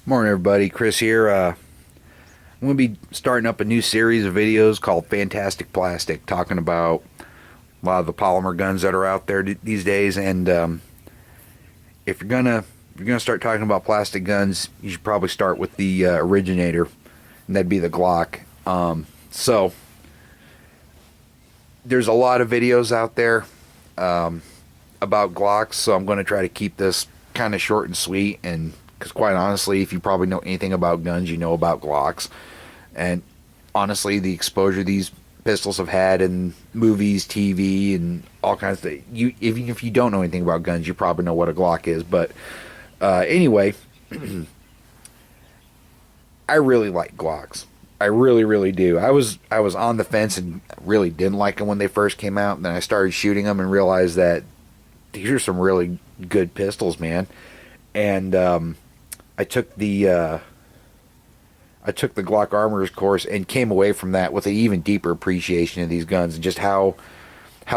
Morning, everybody. Chris here. I'm going to be starting up a new series of videos called Fantastic Plastic, talking about a lot of the polymer guns that are out there these days. And if you're gonna start talking about plastic guns, you should probably start with the originator, and that'd be the Glock. So there's a lot of videos out there about Glocks, so I'm going to try to keep this kind of short and sweet, and because quite honestly, if you probably know anything about guns, you know about Glocks. And honestly, the exposure these pistols have had in movies, TV, and all kinds of things, even if you don't know anything about guns, you probably know what a Glock is. But anyway, I really like Glocks. I really, really do. I was on the fence and really didn't like them when they first came out, and then I started shooting them and realized that these are some really good pistols, man. And I took the Glock Armorer's course and came away from that with an even deeper appreciation of these guns and just how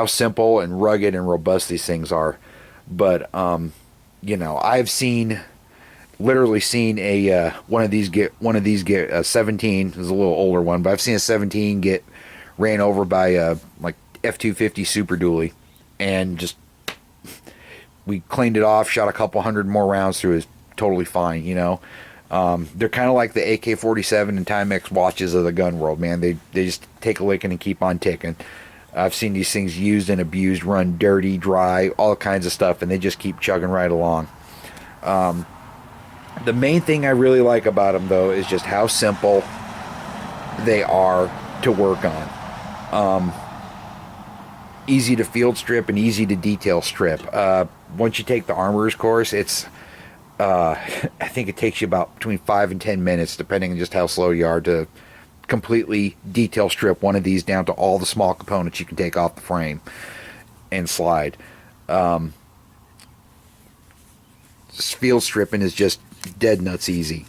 simple and rugged and robust these things are. But I've literally seen a one of these get a 17. This is a little older one, but I've seen a 17 get ran over by a like F-250 Super Dually, and just we cleaned it off, shot a couple hundred more rounds through it. Totally fine, They're kind of like the AK-47 and Timex watches of the gun world, man. They just take a licking and keep on ticking. I've seen these things used and abused, run dirty, dry, all kinds of stuff, and they just keep chugging right along. The main thing I really like about them, though, is just how simple they are to work on. Easy to field strip and easy to detail strip. Once you take the Armorer's course, it's I think it takes you about between 5 and 10 minutes, depending on just how slow you are, to completely detail strip one of these down to all the small components you can take off the frame and slide. Field stripping is just dead nuts easy.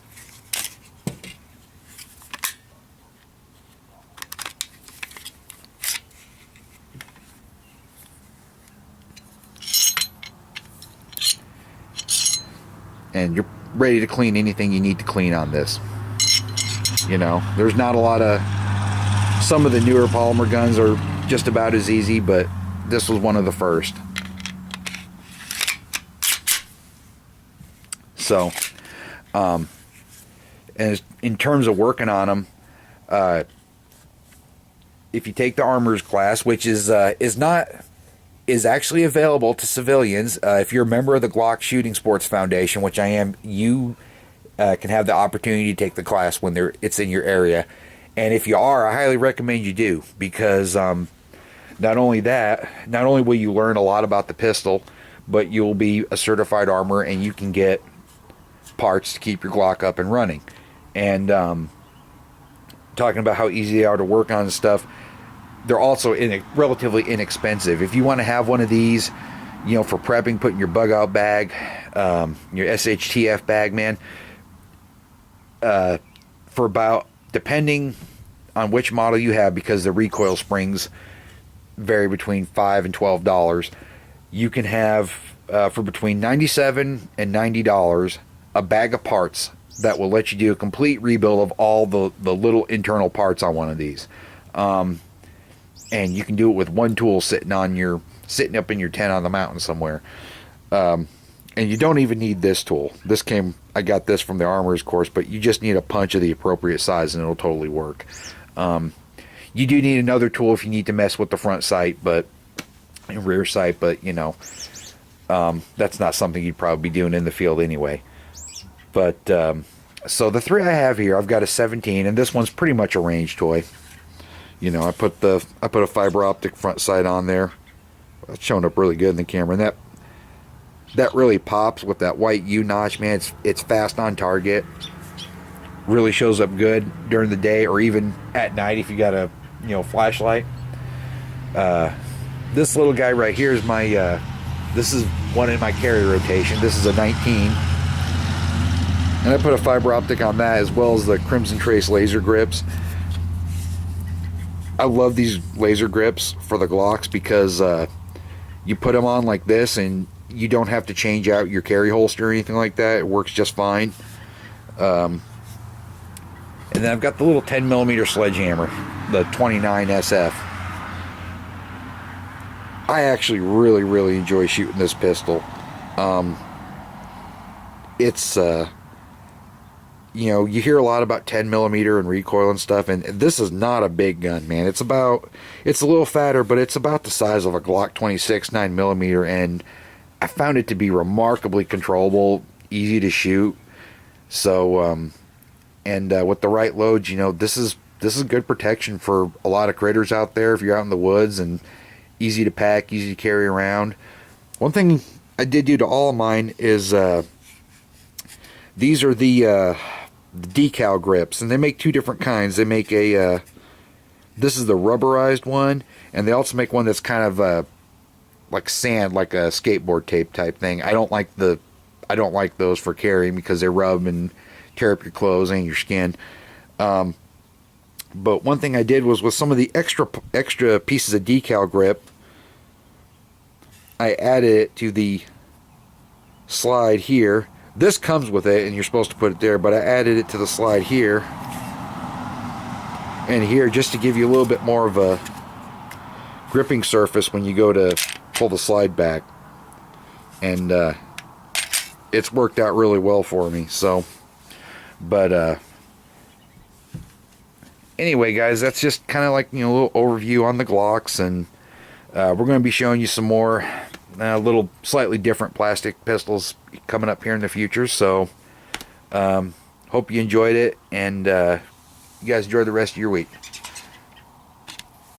And you're ready to clean anything you need to clean on this. There's not a lot of... Some of the newer polymer guns are just about as easy, but this was one of the first. So, and in terms of working on them, if you take the Armorer's class, which is actually available to civilians. If you're a member of the Glock Shooting Sports Foundation, which I am, you can have the opportunity to take the class when it's in your area. And if you are, I highly recommend you do, because not only will you learn a lot about the pistol, but you'll be a certified armorer, and you can get parts to keep your Glock up and running. And talking about how easy they are to work on and stuff, they're also relatively inexpensive. If you want to have one of these, for prepping, put in your bug out bag, your SHTF bag, man, for about, depending on which model you have, because the recoil springs vary between $5 and $12, you can have for between $97 and $90 a bag of parts that will let you do a complete rebuild of all the little internal parts on one of these. And you can do it with one tool sitting up in your tent on the mountain somewhere. And you don't even need this tool. I got this from the Armorer's course, but you just need a punch of the appropriate size and it'll totally work. You do need another tool if you need to mess with the front sight, and rear sight, but that's not something you'd probably be doing in the field anyway. But so the three I have here, I've got a 17, and this one's pretty much a range toy. I put a fiber optic front sight on there. It's showing up really good in the camera, and that really pops with that white U notch, man. It's fast on target. Really shows up good during the day or even at night if you got a flashlight. This little guy right here is my this is one in my carry rotation. This is a 19. And I put a fiber optic on that, as well as the Crimson Trace laser grips. I love these laser grips for the Glocks because you put them on like this and you don't have to change out your carry holster or anything like that. It works just fine. And then I've got the little 10mm sledgehammer, the 29 SF. I actually really enjoy shooting this pistol. It's you know, you hear a lot about 10mm and recoil and stuff, and this is not a big gun, man. It's a little fatter, but it's about the size of a Glock 26 9mm, and I found it to be remarkably controllable, easy to shoot. So with the right loads, you know, this is good protection for a lot of critters out there if you're out in the woods, and easy to pack, easy to carry around. One thing I did do to all of mine is these are the decal grips, and they make two different kinds. They make a this is the rubberized one, and they also make one that's kind of like sand, like a skateboard tape type thing. I don't like those for carrying because they rub and tear up your clothes and your skin. But one thing I did was with some of the extra pieces of decal grip, I added it to the slide here. This comes with it, and you're supposed to put it there, but I added it to the slide here and here just to give you a little bit more of a gripping surface when you go to pull the slide back. And it's worked out really well for me. So, but anyway, guys, that's just kind of like, you know, a little overview on the Glocks, and we're going to be showing you some more little slightly different plastic pistols coming up here in the future. So hope you enjoyed it, and you guys enjoy the rest of your week.